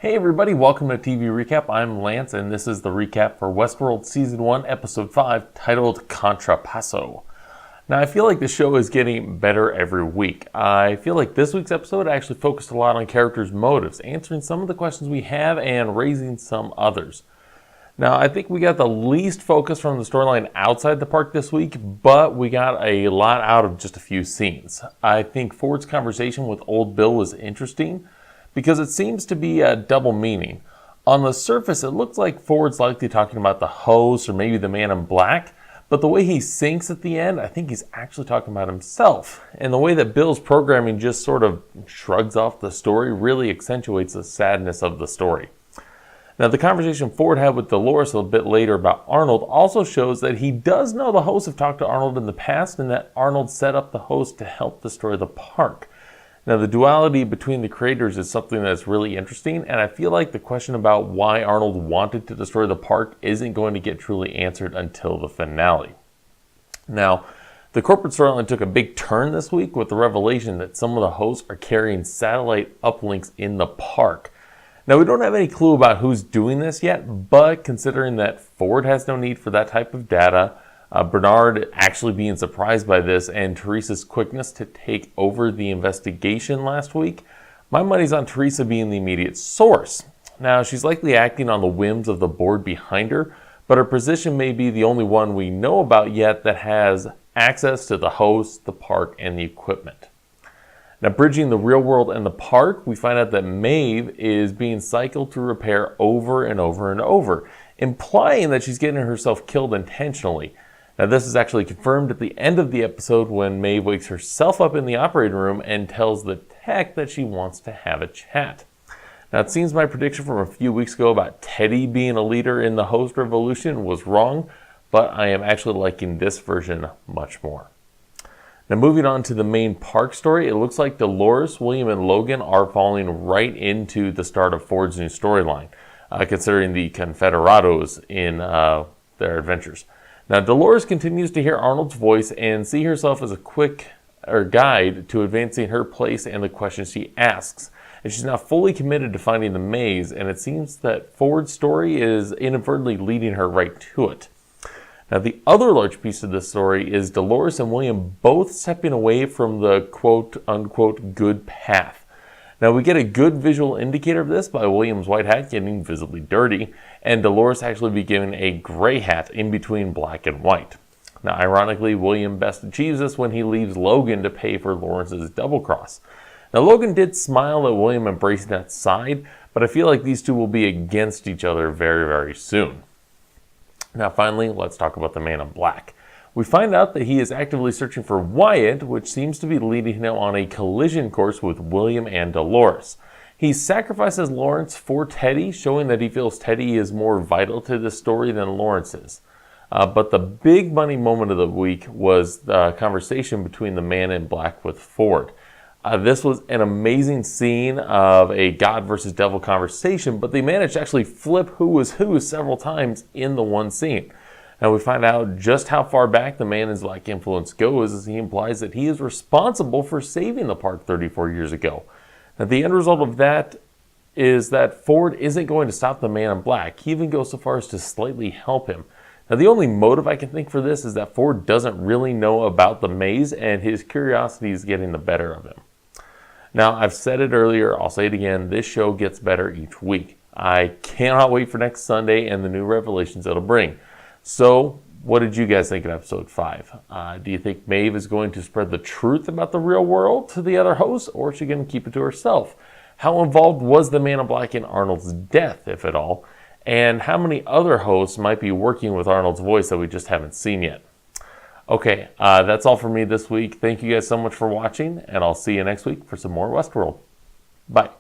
Hey everybody, welcome to TV Recap. I'm Lance and this is the recap for Westworld Season 1, Episode 5, titled Contrapasso. Now I feel like the show is getting better every week. I feel like this week's episode actually focused a lot on characters' motives, answering some of the questions we have and raising some others. Now I think we got the least focus from the storyline outside the park this week, but we got a lot out of just a few scenes. I think Ford's conversation with Old Bill was interesting, because it seems to be a double meaning. On the surface, it looks like Ford's likely talking about the host or maybe the man in black, but the way he sinks at the end, I think he's actually talking about himself. And the way that Bill's programming just sort of shrugs off the story really accentuates the sadness of the story. Now, the conversation Ford had with Dolores a bit later about Arnold also shows that he does know the hosts have talked to Arnold in the past and that Arnold set up the host to help destroy the park. Now, the duality between the creators is something that's really interesting, and I feel like the question about why Arnold wanted to destroy the park isn't going to get truly answered until the finale. Now, the corporate storyline took a big turn this week with the revelation that some of the hosts are carrying satellite uplinks in the park. Now, we don't have any clue about who's doing this yet, but considering that Ford has no need for that type of data, Bernard actually being surprised by this, and Teresa's quickness to take over the investigation last week, my money's on Teresa being the immediate source. Now, she's likely acting on the whims of the board behind her, but her position may be the only one we know about yet that has access to the host, the park, and the equipment. Now, bridging the real world and the park, we find out that Maeve is being cycled through repair over and over and over, implying that she's getting herself killed intentionally. Now, this is actually confirmed at the end of the episode when Maeve wakes herself up in the operating room and tells the tech that she wants to have a chat. Now, it seems my prediction from a few weeks ago about Teddy being a leader in the host revolution was wrong, but I am actually liking this version much more. Now, moving on to the main park story, it looks like Dolores, William, and Logan are falling right into the start of Ford's new storyline, considering the Confederados in their adventures. Now, Dolores continues to hear Arnold's voice and see herself as a guide to advancing her place and the questions she asks. And she's now fully committed to finding the maze, and it seems that Ford's story is inadvertently leading her right to it. Now, the other large piece of this story is Dolores and William both stepping away from the quote-unquote good path. Now, we get a good visual indicator of this by William's white hat getting visibly dirty, and Dolores actually be given a gray hat in between black and white. Now, ironically, William best achieves this when he leaves Logan to pay for Lawrence's double cross. Now, Logan did smile at William embracing that side, but I feel like these two will be against each other very, very soon. Now, finally, let's talk about the man in black. We find out that he is actively searching for Wyatt, which seems to be leading him on a collision course with William and Dolores. He sacrifices Lawrence for Teddy, showing that he feels Teddy is more vital to this story than Lawrence is. But the big money moment of the week was the conversation between the man in black with Ford. This was an amazing scene of a God versus devil conversation, but they managed to actually flip who was who several times in the one scene. Now we find out just how far back the man in black influence goes as he implies that he is responsible for saving the park 34 years ago. Now the end result of that is that Ford isn't going to stop the man in black. He even goes so far as to slightly help him. Now the only motive I can think for this is that Ford doesn't really know about the maze and his curiosity is getting the better of him. Now I've said it earlier, I'll say it again, this show gets better each week. I cannot wait for next Sunday and the new revelations it'll bring. So, what did you guys think of episode 5? Do you think Maeve is going to spread the truth about the real world to the other hosts, or is she going to keep it to herself? How involved was the man in black in Arnold's death, if at all? And how many other hosts might be working with Arnold's voice that we just haven't seen yet? Okay, that's all for me this week. Thank you guys so much for watching, and I'll see you next week for some more Westworld. Bye.